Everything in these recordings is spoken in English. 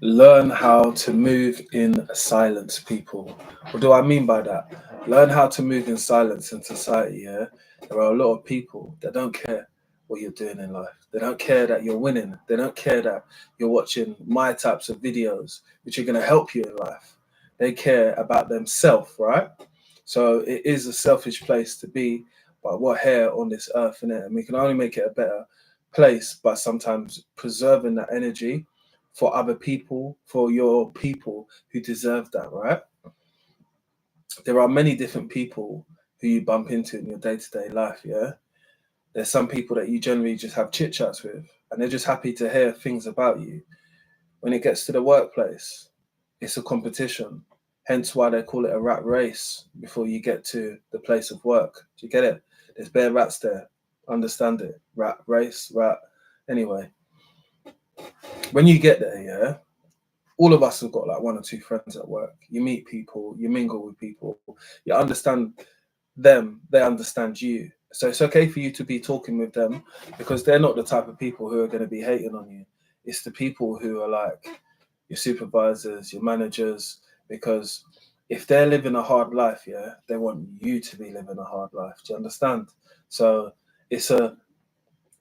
Learn how to move in silence, people. What do I mean by that? Learn how to move in silence in society. Yeah, there are a lot of people that don't care what you're doing in life. They don't care that you're winning. They don't care that you're watching my types of videos, which are going to help you in life. They care about themselves, right? So it is a selfish place to be, but we're here on this earth, innit? And we can only make it a better place by sometimes preserving that energy for other people, for your people who deserve that, right? There are many different people who you bump into in your day to day life, yeah? There's some people that you generally just have chit chats with, and they're just happy to hear things about you. When it gets to the workplace, it's a competition. Hence why they call it a rat race before you get to the place of work. Do you get it? There's bare rats there. Understand it? Rat race, rat. Anyway, when you get there, yeah, all of us have got like one or two friends at work. You meet people, you mingle with people, you understand them, they understand you. So it's okay for you to be talking with them because they're not the type of people who are going to be hating on you. It's the people who are like your supervisors, your managers, because if they're living a hard life, yeah, they want you to be living a hard life. Do you understand? So it's a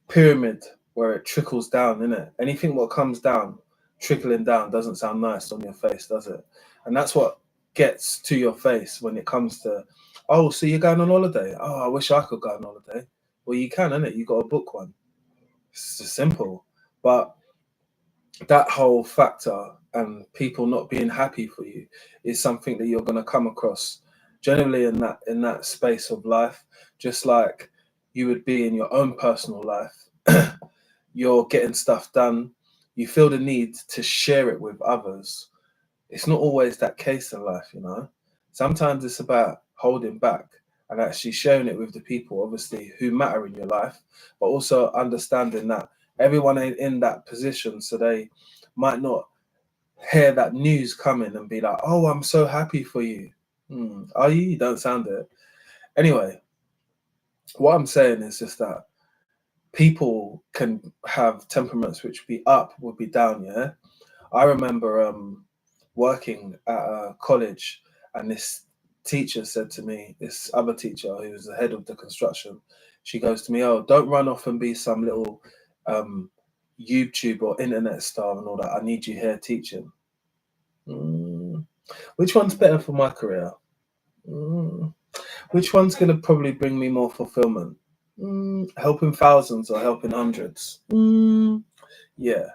pyramid where it trickles down, innit? Anything what comes down, trickling down, doesn't sound nice on your face, does it? And that's what gets to your face when it comes to, oh, so you're going on holiday? Oh, I wish I could go on holiday. Well, you can, innit? You got to book one. It's just simple. But that whole factor and people not being happy for you is something that you're going to come across generally in that space of life, just like you would be in your own personal life. You're getting stuff done, you feel the need to share it with others. It's not always that case in life, you know. Sometimes it's about holding back and actually sharing it with the people, obviously, who matter in your life, but also understanding that everyone ain't in that position, so they might not hear that news coming and be like, "Oh, I'm so happy for you." Are you? You don't sound it. Anyway, what I'm saying is just that people can have temperaments which be up, would be down. Yeah, I remember working at a college, and this teacher said to me, this other teacher who was the head of the construction, she goes to me, "Oh, don't run off and be some little um, YouTube or internet star and all that. I need you here teaching." Mm. Which one's better for my career? Mm. Which one's going to probably bring me more fulfillment? Helping thousands or helping hundreds? Yeah.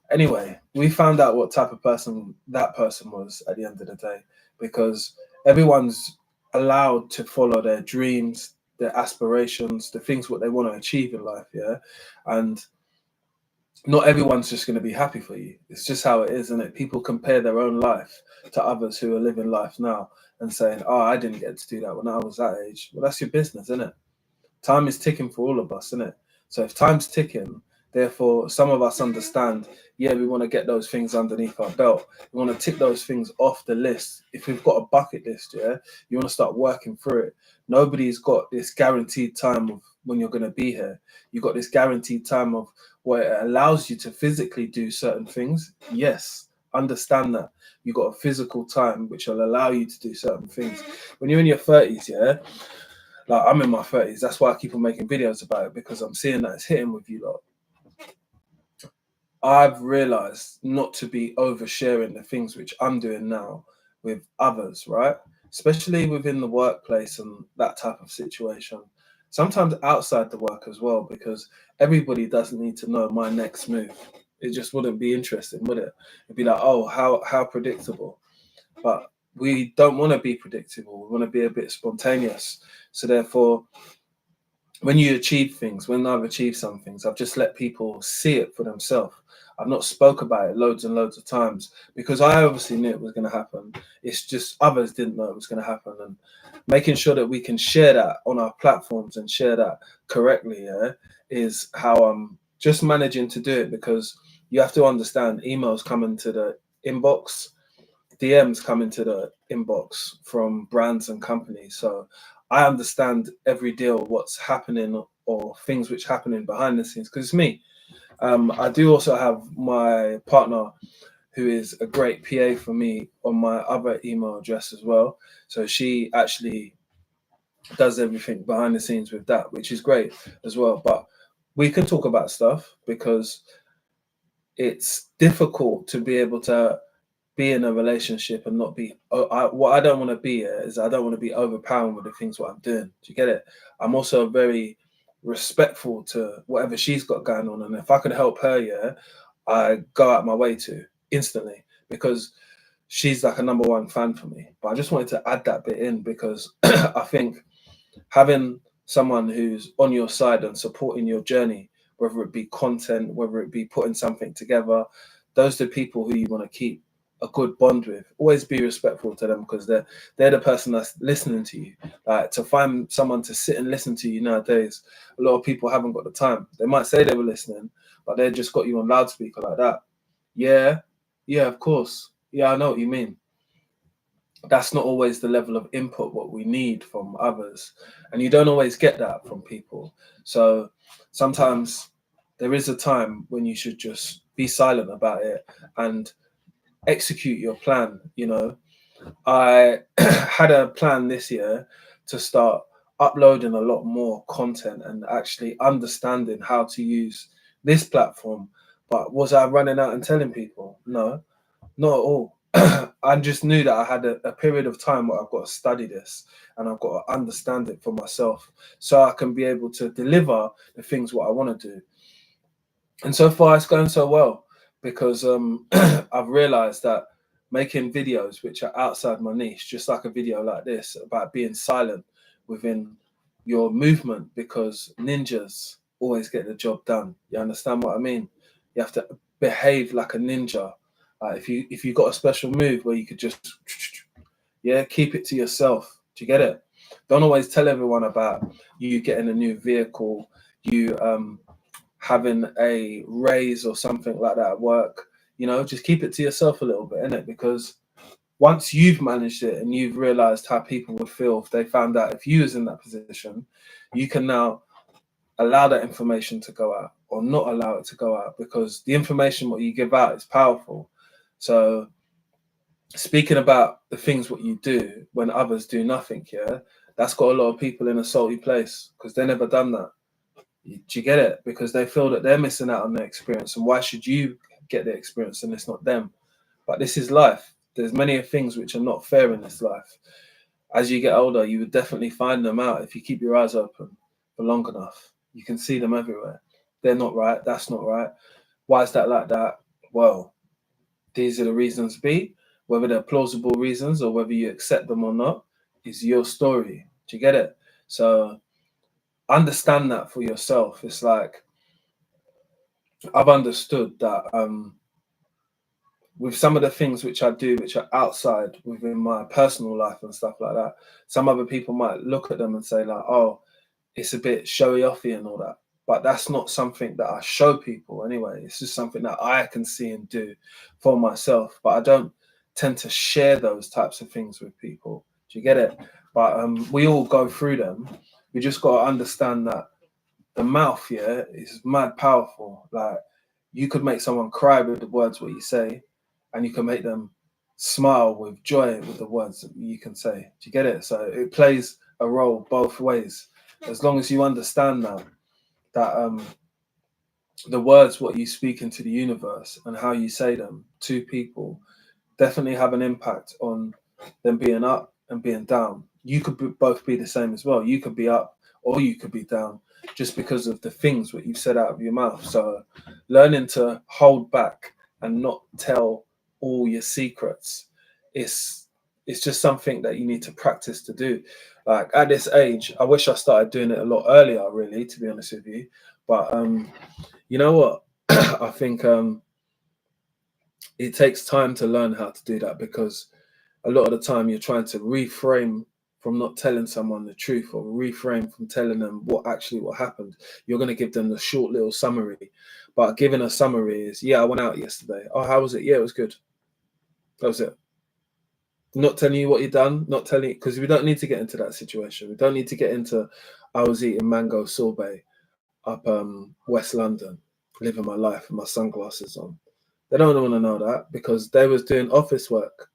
Anyway, we found out what type of person that person was at the end of the day, because everyone's allowed to follow their dreams, their aspirations, the things what they want to achieve in life, yeah. And not everyone's just going to be happy for you. It's just how it is, isn't it? People compare their own life to others who are living life now and saying, "Oh, I didn't get to do that when I was that age." Well, that's your business, isn't it? Time is ticking for all of us, isn't it? So if time's ticking, therefore some of us understand, yeah, we want to get those things underneath our belt. We want to tick those things off the list. If we've got a bucket list, yeah, you want to start working through it. Nobody's got this guaranteed time of when you're going to be here. You've got this guaranteed time of where it allows you to physically do certain things. Yes, understand that. You've got a physical time which will allow you to do certain things. When you're in your 30s, yeah, like I'm in my 30s. That's why I keep on making videos about it, because I'm seeing that it's hitting with you lot. I've realized not to be oversharing the things which I'm doing now with others, right? Especially within the workplace and that type of situation. Sometimes outside the work as well, because everybody doesn't need to know my next move. It just wouldn't be interesting, would it? It'd be like, oh, how predictable. But we don't want to be predictable. We want to be a bit spontaneous. So therefore, when you achieve things, when I've achieved some things, I've just let people see it for themselves. I've not spoke about it loads and loads of times because I obviously knew it was going to happen. It's just others didn't know it was going to happen, and making sure that we can share that on our platforms and share that correctly, yeah, is how I'm just managing to do it, because you have to understand emails come into the inbox, DMs come into the inbox from brands and companies. So I understand every deal, what's happening or things which happening behind the scenes, because it's me. I do also have my partner who is a great PA for me on my other email address as well. So she actually does everything behind the scenes with that, which is great as well. But we can talk about stuff because it's difficult to be able to be in a relationship and not be. What I don't want to be is I don't want to be overpowering with the things what I'm doing. Do you get it? I'm also very respectful to whatever she's got going on, and if I can help her, yeah, I go out my way to instantly because she's like a number one fan for me. But I just wanted to add that bit in because I think having someone who's on your side and supporting your journey, whether it be content, whether it be putting something together, those are the people who you want to keep a good bond with. Always be respectful to them because they're the person that's listening to you. Like to find someone to sit and listen to you nowadays, a lot of people haven't got the time. They might say they were listening, but they just got you on loudspeaker like that. Yeah, yeah, of course. Yeah, I know what you mean. That's not always the level of input what we need from others, and you don't always get that from people. So sometimes there is a time when you should just be silent about it and execute your plan. I had a plan this year to start uploading a lot more content and actually understanding how to use this platform. But was I running out and telling people? No, not at all. I just knew that I had a period of time where I've got to study this and I've got to understand it for myself so I can be able to deliver the things what I want to do. And so far, it's going so well because I've realized that making videos which are outside my niche, just like a video like this, about being silent within your movement, because ninjas always get the job done. You understand what I mean? You have to behave like a ninja. If you got a special move where you could just keep it to yourself. Do you get it? Don't always tell everyone about you getting a new vehicle, you having a raise or something like that at work. Just keep it to yourself a little bit, innit? Because once you've managed it and you've realized how people would feel if they found out if you was in that position, you can now allow that information to go out or not allow it to go out, because the information what you give out is powerful. So speaking about the things what you do when others do nothing, yeah, that's got a lot of people in a salty place because they never done that. Do you get it? Because they feel that they're missing out on their experience, and why should you get the experience and it's not them? But this is life. There's many things which are not fair in this life. As you get older, you would definitely find them out if you keep your eyes open for long enough. You can see them everywhere. They're not right. That's not right. Why is that like that? Well, these are the reasons be. Whether they're plausible reasons or whether you accept them or not is your story. Do you get it? So understand that for yourself. It's like I've understood that with some of the things which I do, which are outside within my personal life and stuff like that, some other people might look at them and say like, "Oh, it's a bit showy offy and all that." But that's not something that I show people anyway. It's just something that I can see and do for myself. But I don't tend to share those types of things with people. Do you get it? But we all go through them. We just got to understand that the mouth, yeah, is mad powerful. Like you could make someone cry with the words what you say, and you can make them smile with joy with the words that you can say. Do you get it? So it plays a role both ways. As long as you understand that the words what you speak into the universe and how you say them to people definitely have an impact on them being up and being down. You could both be the same as well. You could be up or you could be down just because of the things what you've said out of your mouth. So learning to hold back and not tell all your secrets is it's just something that you need to practice to do. Like at this age, I wish I started doing it a lot earlier, really, to be honest with you. But you know what? I think it takes time to learn how to do that, because a lot of the time you're trying to reframe from not telling someone the truth, or reframe from telling them what happened. You're going to give them the short little summary, but giving a summary is, yeah, I went out yesterday. Oh, how was it? Yeah, it was good. That was it. Not telling you what you've done, not telling, because we don't need to get into that situation. We don't need to get into, I was eating mango sorbet up West London, living my life with my sunglasses on. They don't want to know that because they was doing office work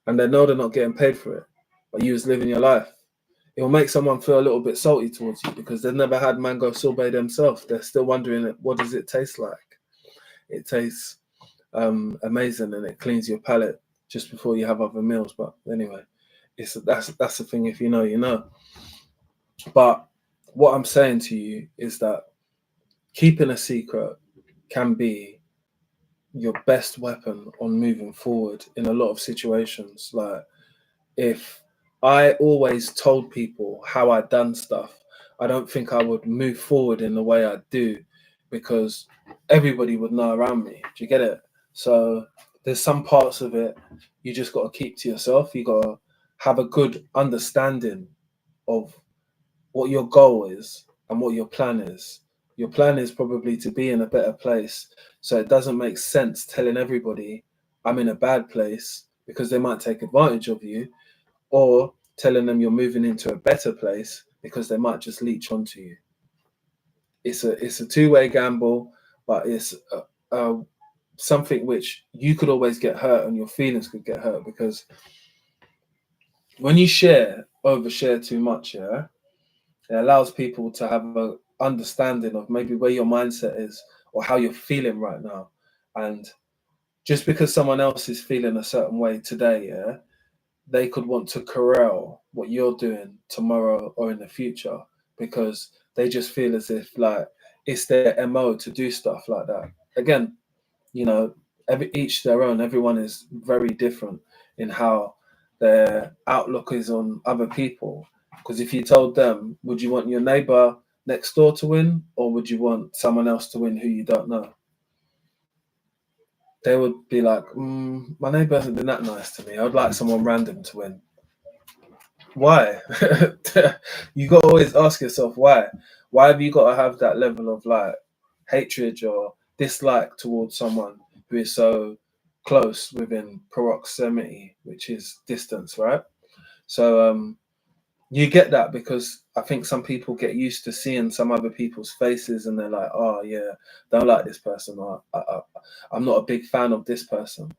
and they know they're not getting paid for it, but you was living your life. It will make someone feel a little bit salty towards you because they've never had mango sorbet themselves. They're still wondering, what does it taste like? It tastes amazing and it cleans your palate just before you have other meals. But anyway, that's the thing. If you know, you know. But what I'm saying to you is that keeping a secret can be your best weapon on moving forward in a lot of situations. Like, if I always told people how I'd done stuff, I don't think I would move forward in the way I do because everybody would know around me. Do you get it? So there's some parts of it you just got to keep to yourself. You got to have a good understanding of what your goal is and what your plan is. Your plan is probably to be in a better place. So it doesn't make sense telling everybody I'm in a bad place because they might take advantage of you, or telling them you're moving into a better place because they might just leech onto you. It's a two-way gamble, but it's something which you could always get hurt and your feelings could get hurt because when you overshare too much, yeah, it allows people to have a understanding of maybe where your mindset is or how you're feeling right now. And just because someone else is feeling a certain way today, yeah, they could want to corral what you're doing tomorrow or in the future because they just feel as if like it's their MO to do stuff like that. Again, you know, each their own. Everyone is very different in how their outlook is on other people. Because if you told them, would you want your neighbor next door to win, or would you want someone else to win who you don't know? They would be like, my neighbor hasn't been that nice to me. I'd like someone random to win. Why? You got to always ask yourself why. Why have you got to have that level of like hatred or dislike towards someone who is so close within proximity, which is distance, right? So you get that because I think some people get used to seeing some other people's faces and they're like, oh yeah, don't like this person, or I'm not a big fan of this person.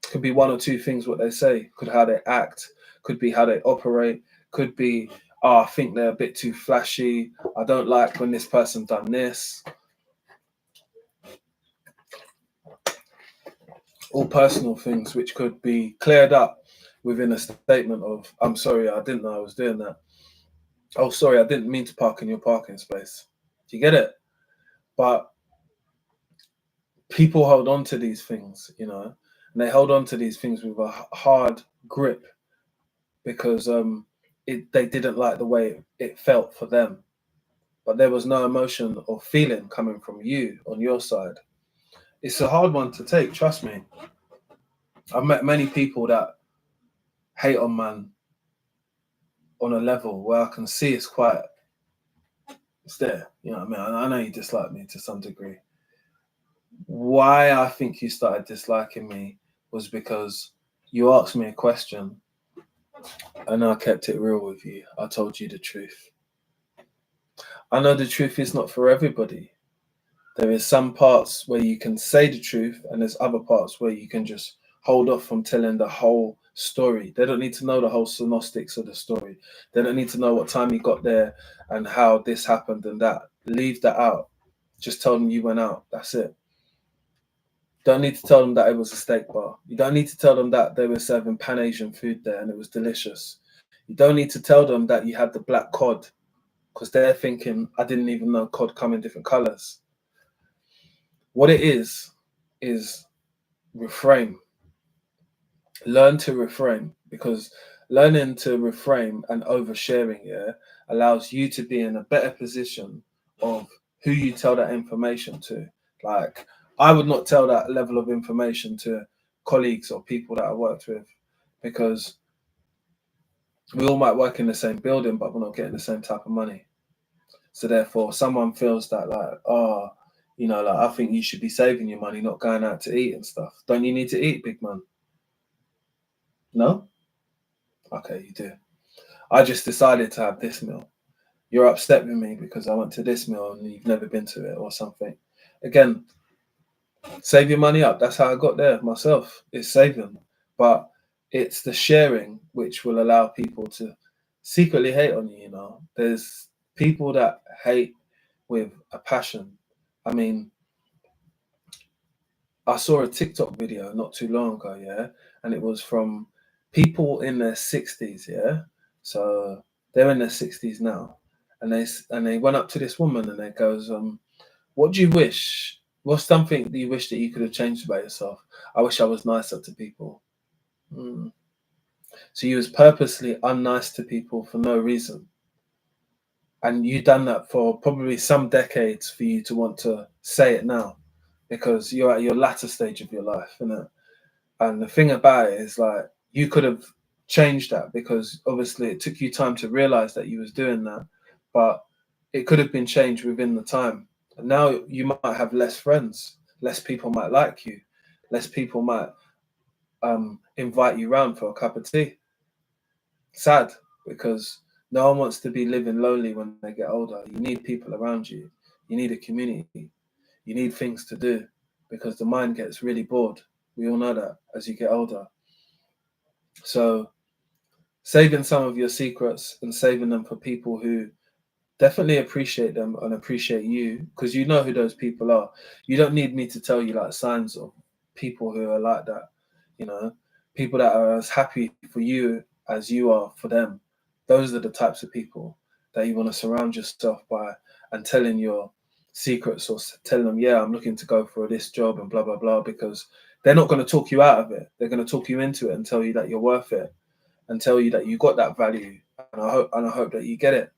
Could be one or two things what they say, could how they act, could be how they operate, could be, oh, I think they're a bit too flashy, I don't like when this person done this. All personal things which could be cleared up within a statement of, I'm sorry, I didn't know I was doing that. Oh, sorry, I didn't mean to park in your parking space. Do you get it? But people hold on to these things, you know, and they hold on to these things with a hard grip because they didn't like the way it felt for them. But there was no emotion or feeling coming from you on your side. It's a hard one to take, trust me. I've met many people that hate on man on a level where I can see it's there. You know what I mean? I know you dislike me to some degree. Why I think you started disliking me was because you asked me a question and I kept it real with you. I told you the truth. I know the truth is not for everybody. There is some parts where you can say the truth, and there's other parts where you can just hold off from telling the whole story. They don't need to know the whole synostics of the story. They don't need to know what time you got there and how this happened and that. Leave that out. Just tell them you went out. That's it. Don't need to tell them that it was a steak bar. You don't need to tell them that they were serving Pan Asian food there and it was delicious. You don't need to tell them that you had the black cod because they're thinking, I didn't even know cod come in different colors. What it is reframe. Learn to reframe because learning to reframe and oversharing, yeah, allows you to be in a better position of who you tell that information to. Like, I would not tell that level of information to colleagues or people that I worked with because we all might work in the same building, but we're not getting the same type of money. So therefore, someone feels that like, oh, you know, like I think you should be saving your money, not going out to eat and stuff. Don't you need to eat, big man? No? Okay, you do. I just decided to have this meal. You're upset with me because I went to this meal and you've never been to it or something. Again, Save your money up. That's how I got there myself. It's saving. But it's the sharing which will allow people to secretly hate on you, you know. There's people that hate with a passion. I mean, I saw a TikTok video not too long ago, yeah, and it was from people in their 60s, yeah. So they're in their 60s now, and they went up to this woman and they goes, what do you wish? What's something that you wish that you could have changed about yourself? I wish I was nicer to people. Mm. So you was purposely unnice to people for no reason, and you done that for probably some decades for you to want to say it now, because you're at your latter stage of your life, innit? And the thing about it is, like, you could have changed that because obviously it took you time to realize that you was doing that, but it could have been changed within the time. And now you might have less friends, less people might like you, less people might invite you round for a cup of tea. Sad, because no one wants to be living lonely when they get older. You need people around you. You need a community. You need things to do because the mind gets really bored. We all know that as you get older. So saving some of your secrets and saving them for people who definitely appreciate them and appreciate you, because you know who those people are. You don't need me to tell you like signs of people who are like that, you know, people that are as happy for you as you are for them. Those are the types of people that you want to surround yourself by, and telling your secrets, or telling them, yeah, I'm looking to go for this job and blah blah blah, because they're not going to talk you out of it. They're going to talk you into it and tell you that you're worth it, and tell you that you got that value, and I hope that you get it.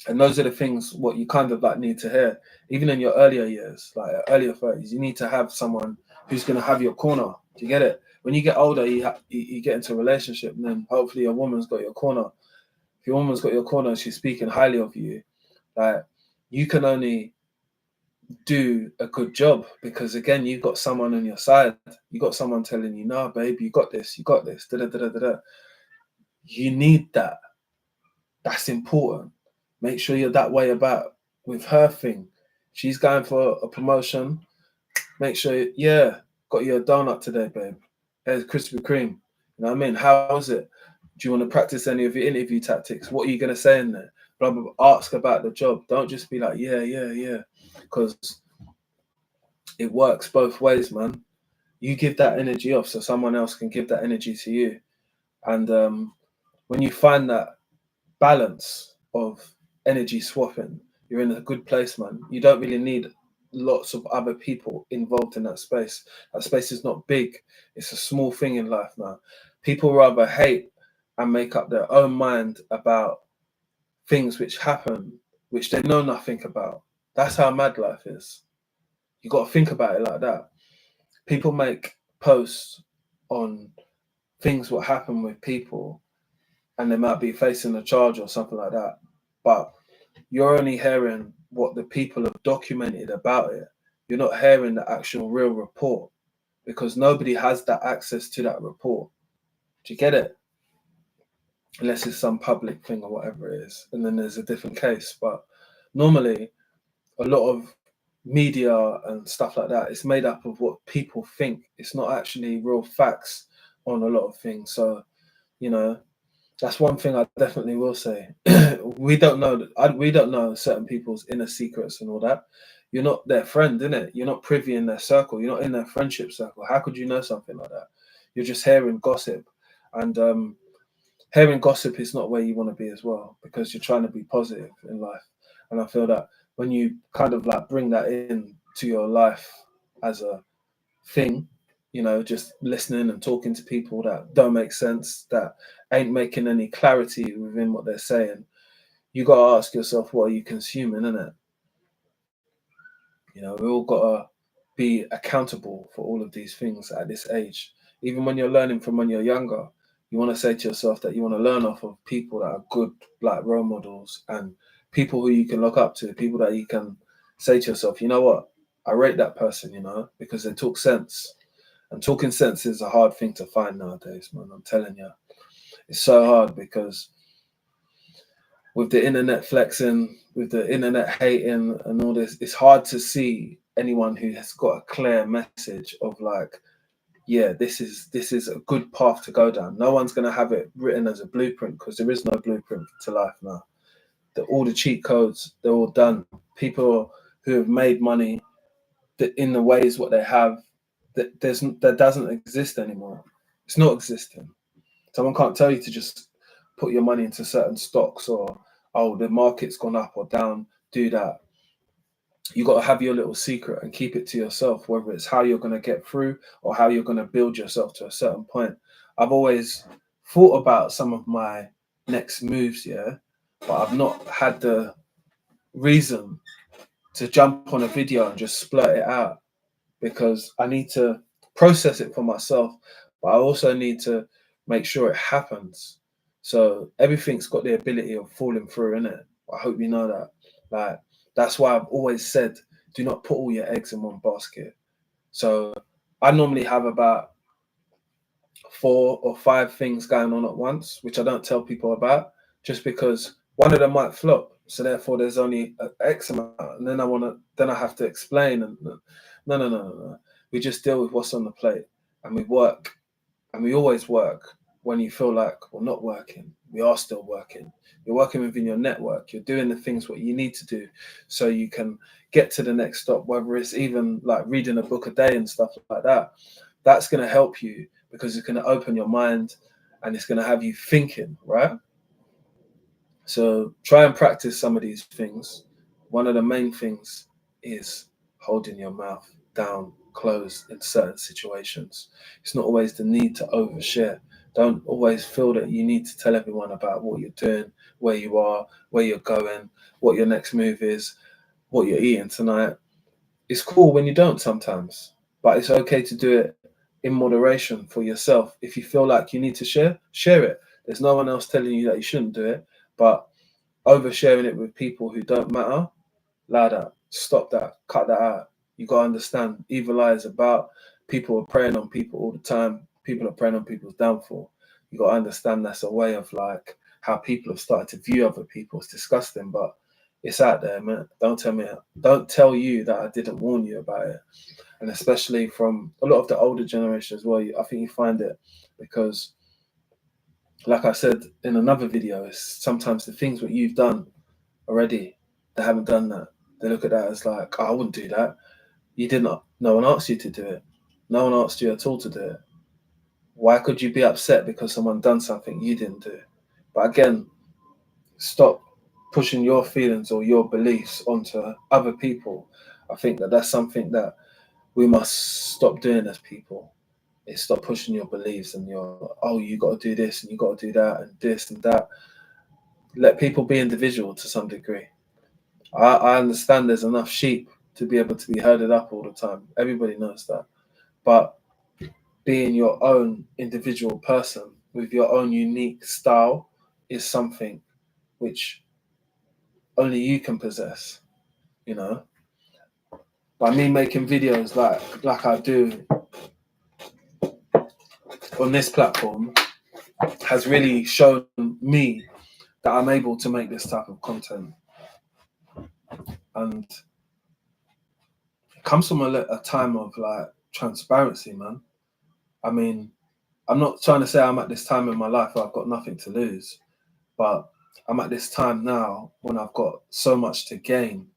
And those are the things what you kind of like need to hear, even in your earlier years, like earlier 30s. You need to have someone who's going to have your corner. Do you get it? When you get older, you get into a relationship, and then hopefully your woman's got your corner. If your woman's got your corner and she's speaking highly of you, like, you can only do a good job because, again, you've got someone on your side. You got someone telling you, "No, babe, you got this. You got this." Da da da da da. You need that. That's important. Make sure you're that way about with her thing. She's going for a promotion. Make sure, yeah, got you a donut today, babe. There's Krispy Kreme. You know what I mean? How is it? Do you want to practice any of your interview tactics? What are you going to say in there? Blah, blah, blah. Ask about the job. Don't just be like, yeah, yeah, yeah. Because it works both ways, man. You give that energy off so someone else can give that energy to you. And when you find that balance of energy swapping, you're in a good place, man. You don't really need lots of other people involved in that space. That space is not big. It's a small thing in life now. People rather hate and make up their own mind about things which happen, which they know nothing about. That's how mad life is. You got to think about it like that. People make posts on things what happen with people, and they might be facing a charge or something like that. But you're only hearing what the people have documented about it. You're not hearing the actual real report, because nobody has that access to that report. Do you get it? Unless it's some public thing or whatever it is. And then there's a different case. But normally, a lot of media and stuff like that, it's made up of what people think. It's not actually real facts on a lot of things. So, you know, that's one thing I definitely will say. We don't know we don't know certain people's inner secrets and all that. You're not their friend, innit? You're not privy in their circle. You're not in their friendship circle. How could you know something like that? You're just hearing gossip, and hearing gossip is not where you want to be as well, because you're trying to be positive in life. And I feel that when you kind of like bring that in to your life as a thing, you know, just listening and talking to people that don't make sense, that ain't making any clarity within what they're saying, you got to ask yourself, what are you consuming, innit? You know, we all got to be accountable for all of these things at this age. Even when you're learning from when you're younger, you want to say to yourself that you want to learn off of people that are good, like role models, and people who you can look up to, people that you can say to yourself, you know what, I rate that person, you know, because they talk sense. And talking sense is a hard thing to find nowadays, man. I'm telling you, it's so hard, because with the internet flexing, with the internet hating and all this, it's hard to see anyone who has got a clear message of like, yeah, this is a good path to go down. No one's going to have it written as a blueprint, because there is no blueprint to life now. All the cheat codes, they're all done. People who have made money in the ways what they have, that doesn't exist anymore. It's not existing. Someone can't tell you to just put your money into certain stocks, or, oh, the market's gone up or down, do that. You got to have your little secret and keep it to yourself, whether it's how you're going to get through or how you're going to build yourself to a certain point. I've always thought about some of my next moves, yeah, but I've not had the reason to jump on a video and just splurt it out, because I need to process it for myself, but I also need to make sure it happens. So everything's got the ability of falling through, innit? I hope you know that. Like, that's why I've always said, do not put all your eggs in one basket. So I normally have about 4 or 5 things going on at once, which I don't tell people about, just because one of them might flop. So therefore, there's only an X amount, and then I have to explain. And no. We just deal with what's on the plate, and we work, and we always work. When you feel like we're not working, we are still working. You're working within your network. You're doing the things what you need to do, so you can get to the next stop. Whether it's even like reading a book a day and stuff like that, that's going to help you, because it's going to open your mind and it's going to have you thinking, right? So try and practice some of these things. One of the main things is holding your mouth down, closed in certain situations. It's not always the need to overshare. Don't always feel that you need to tell everyone about what you're doing, where you are, where you're going, what your next move is, what you're eating tonight. It's cool when you don't sometimes, but it's okay to do it in moderation for yourself. If you feel like you need to share it. There's no one else telling you that you shouldn't do it, but oversharing it with people who don't matter, allow that, stop that, cut that out. You got to understand, evil eye is about, people are preying on people all the time. People are preying on people's downfall. You got to understand that's a way of like how people have started to view other people. It's disgusting, but it's out there, man. Don't tell you that I didn't warn you about it. And especially from a lot of the older generation as well, I think you find it, because like I said in another video, it's sometimes the things that you've done already, they haven't done that. They look at that as like, oh, I wouldn't do that. You didn't. No one asked you to do it. No one asked you at all to do it. Why could you be upset because someone done something you didn't do? But again, stop pushing your feelings or your beliefs onto other people. I think that that's something that we must stop doing as people. Is stop pushing your beliefs and your, oh, you got to do this and you got to do that and this and that. Let people be individual to some degree. I understand there's enough sheep to be able to be herded up all the time. Everybody knows that. But being your own individual person with your own unique style is something which only you can possess, you know? By me making videos like I do on this platform has really shown me that I'm able to make this type of content. And it comes from a time of like transparency, man. I mean, I'm not trying to say I'm at this time in my life where I've got nothing to lose, but I'm at this time now when I've got so much to gain,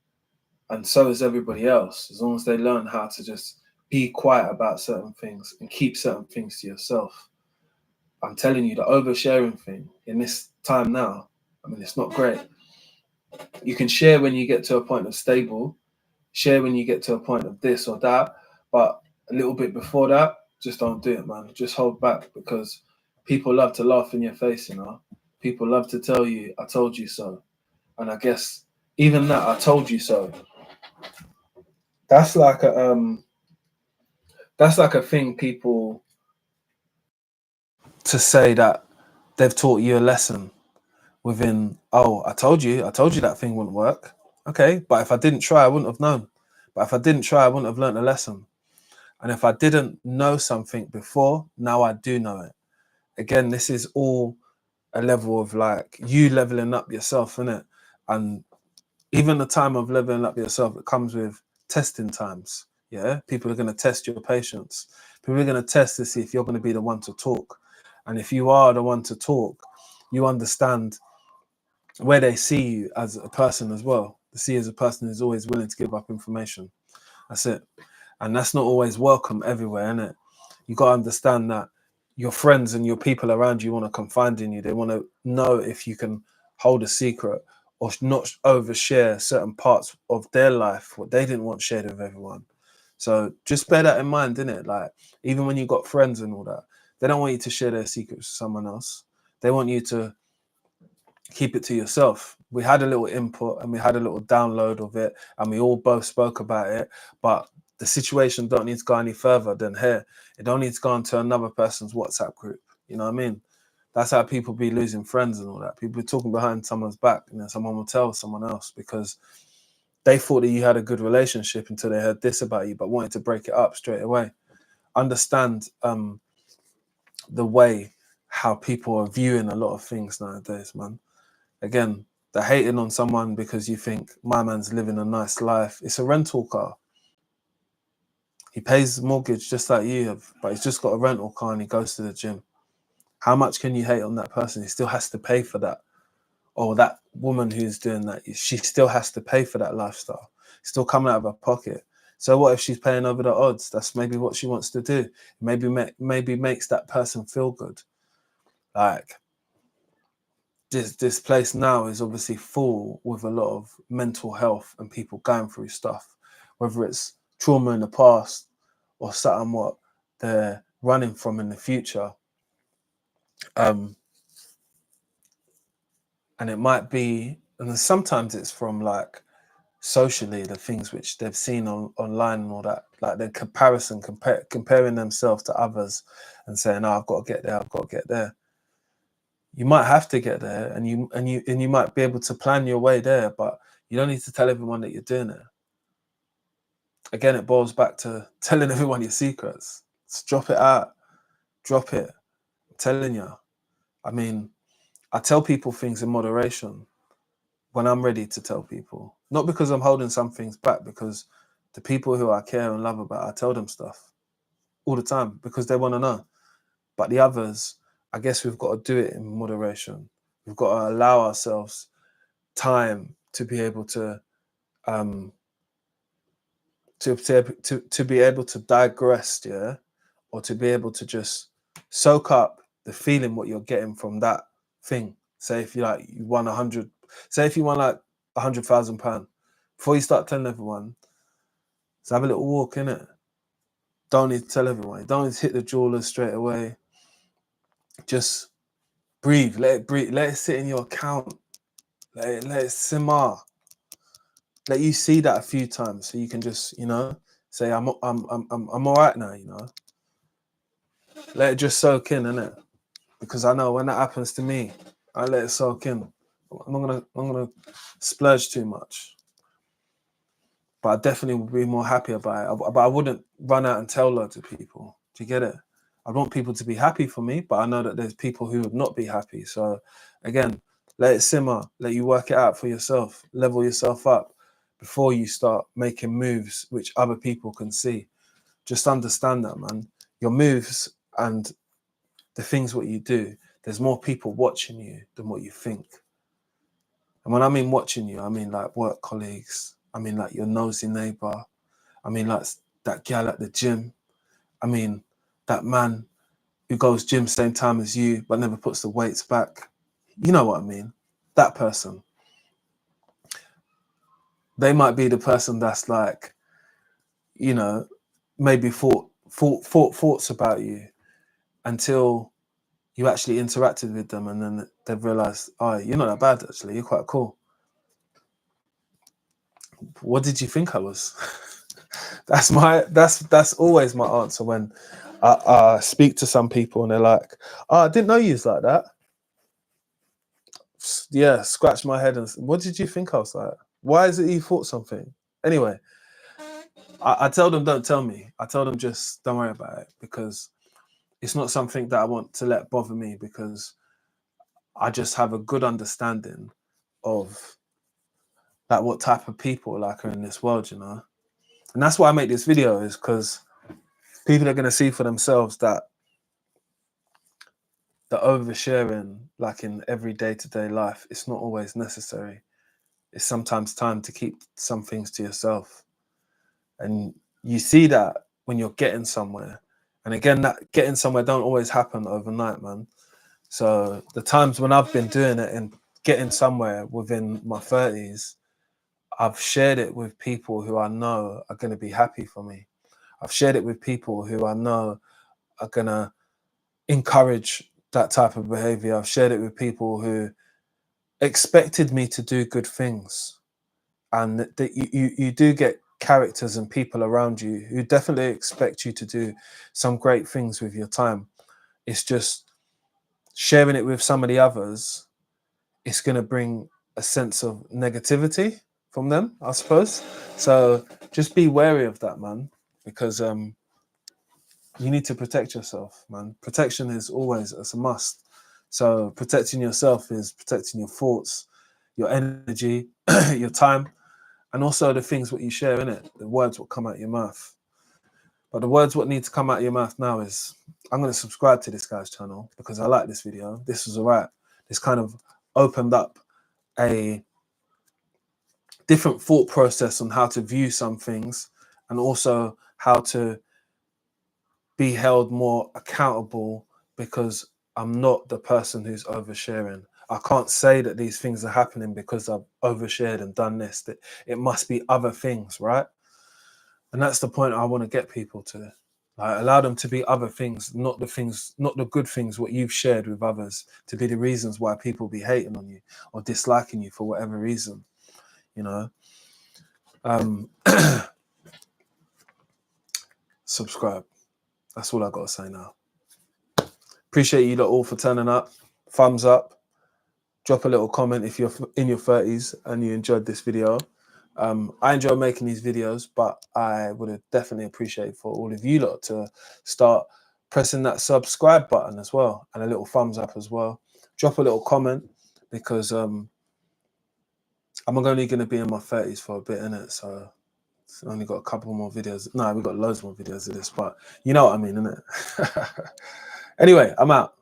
and so is everybody else, as long as they learn how to just be quiet about certain things and keep certain things to yourself. I'm telling you, the oversharing thing in this time now, I mean, it's not great. You can share when you get to a point of stable, share when you get to a point of this or that, but a little bit before that, just don't do it, man. Just hold back, because people love to laugh in your face, you know. People love to tell you, I told you so. And I guess even that, I told you so, that's like a thing people to say that they've taught you a lesson within, oh, I told you that thing wouldn't work. Okay, but if I didn't try, I wouldn't have known. But if I didn't try, I wouldn't have learned a lesson. And if I didn't know something before, now I do know it. Again, this is all a level of like you leveling up yourself, innit? And even the time of leveling up yourself, it comes with testing times. Yeah, people are going to test your patience. People are going to test to see if you're going to be the one to talk. And if you are the one to talk, you understand where they see you as a person as well. They see you as a person who's always willing to give up information. That's it. And that's not always welcome everywhere, innit? You got to understand that your friends and your people around you want to confide in you. They want to know if you can hold a secret or not overshare certain parts of their life, what they didn't want shared with everyone. So just bear that in mind, innit? Like, even when you got friends and all that, they don't want you to share their secrets with someone else. They want you to keep it to yourself. We had a little input and we had a little download of it, and we all both spoke about it, but the situation don't need to go any further than here. It don't need to go into another person's WhatsApp group. You know what I mean? That's how people be losing friends and all that. People be talking behind someone's back, and then someone will tell someone else because they thought that you had a good relationship until they heard this about you, but wanted to break it up straight away. Understand the way how people are viewing a lot of things nowadays, man. Again, the hating on someone because you think my man's living a nice life. It's a rental car. He pays mortgage just like you have, but he's just got a rental car and he goes to the gym. How much can you hate on that person? He still has to pay for that. Or that woman who's doing that, she still has to pay for that lifestyle. It's still coming out of her pocket. So what if she's paying over the odds? That's maybe what she wants to do. Maybe makes that person feel good. Like, this place now is obviously full with a lot of mental health and people going through stuff, whether it's trauma in the past or something what they're running from in the future. And it might be, and sometimes it's from like socially, the things which they've seen online and all that, like the comparison, comparing themselves to others and saying, oh, I've got to get there, I've got to get there. You might have to get there, and you might be able to plan your way there, but you don't need to tell everyone that you're doing it. Again, it boils back to telling everyone your secrets. Just drop it out. Drop it. I'm telling you. I mean, I tell people things in moderation when I'm ready to tell people. Not because I'm holding some things back, because the people who I care and love about, I tell them stuff all the time because they want to know. But the others, I guess we've got to do it in moderation. We've got to allow ourselves time to be able to be able to digress, yeah, or to be able to just soak up the feeling what you're getting from that thing. Say if you won 100, say if you won like £100,000, before you start telling everyone, just have a little walk in it. Don't need to tell everyone. Don't need to hit the jewelers straight away. Just breathe. Let it breathe. Let it sit in your account. Let it simmer. Let you see that a few times so you can just, say I'm all right now, Let it just soak in, innit? Because I know when that happens to me, I let it soak in. I'm not gonna splurge too much. But I definitely would be more happy about it. But I wouldn't run out and tell loads of people. Do you get it? I want people to be happy for me, but I know that there's people who would not be happy. So again, let it simmer, let you work it out for yourself, level yourself up before you start making moves which other people can see. Just understand that, man. Your moves and the things what you do, there's more people watching you than what you think. And when I mean watching you, I mean like work colleagues, I mean like your nosy neighbor, I mean like that gal at the gym, I mean that man who goes gym same time as you but never puts the weights back. You know what I mean? That person. They might be the person that's like, maybe thoughts about you until you actually interacted with them, and then they've realized, oh, you're not that bad actually, you're quite cool. What did you think I was? That's always my answer when I speak to some people and they're like, oh, I didn't know you was like that. Yeah, scratch my head and what did you think I was like? Why is it you thought something? Anyway, I tell them don't tell me. I tell them just don't worry about it, because it's not something that I want to let bother me, because I just have a good understanding of like what type of people like are in this world, And that's why I make this video, is because people are going to see for themselves that the oversharing, like in every day-to-day life, it's not always necessary. It's sometimes time to keep some things to yourself. And you see that when you're getting somewhere. And again, that getting somewhere don't always happen overnight, man. So the times when I've been doing it and getting somewhere within my 30s, I've shared it with people who I know are going to be happy for me. I've shared it with people who I know are going to encourage that type of behavior. I've shared it with people who expected me to do good things. And that you do get characters and people around you who definitely expect you to do some great things with your time. It's just sharing it with some of the others, it's going to bring a sense of negativity from them, I suppose. So just be wary of that, man, because you need to protect yourself, man. Protection is always, it's a must. So protecting yourself is protecting your thoughts, your energy, your time, and also the things what you share in it, the words what come out your mouth. But the words what need to come out of your mouth now is, I'm going to subscribe to this guy's channel because I like this video. This was all right. This kind of opened up a different thought process on how to view some things, and also how to be held more accountable, because I'm not the person who's oversharing. I can't say that these things are happening because I've overshared and done this. That it must be other things, right? And that's the point I want to get people to. Allow them to be other things, not the good things what you've shared with others, to be the reasons why people be hating on you or disliking you for whatever reason, you know. Subscribe. That's all I got to say now. Appreciate you lot all for turning up. Thumbs up. Drop a little comment if you're in your 30s and you enjoyed this video. I enjoy making these videos, but I would have definitely appreciated for all of you lot to start pressing that subscribe button as well, and a little thumbs up as well. Drop a little comment, because I'm only going to be in my 30s for a bit, innit? So it's only got a couple more videos. No, we've got loads more videos of this, but you know what I mean, innit? Anyway, I'm out.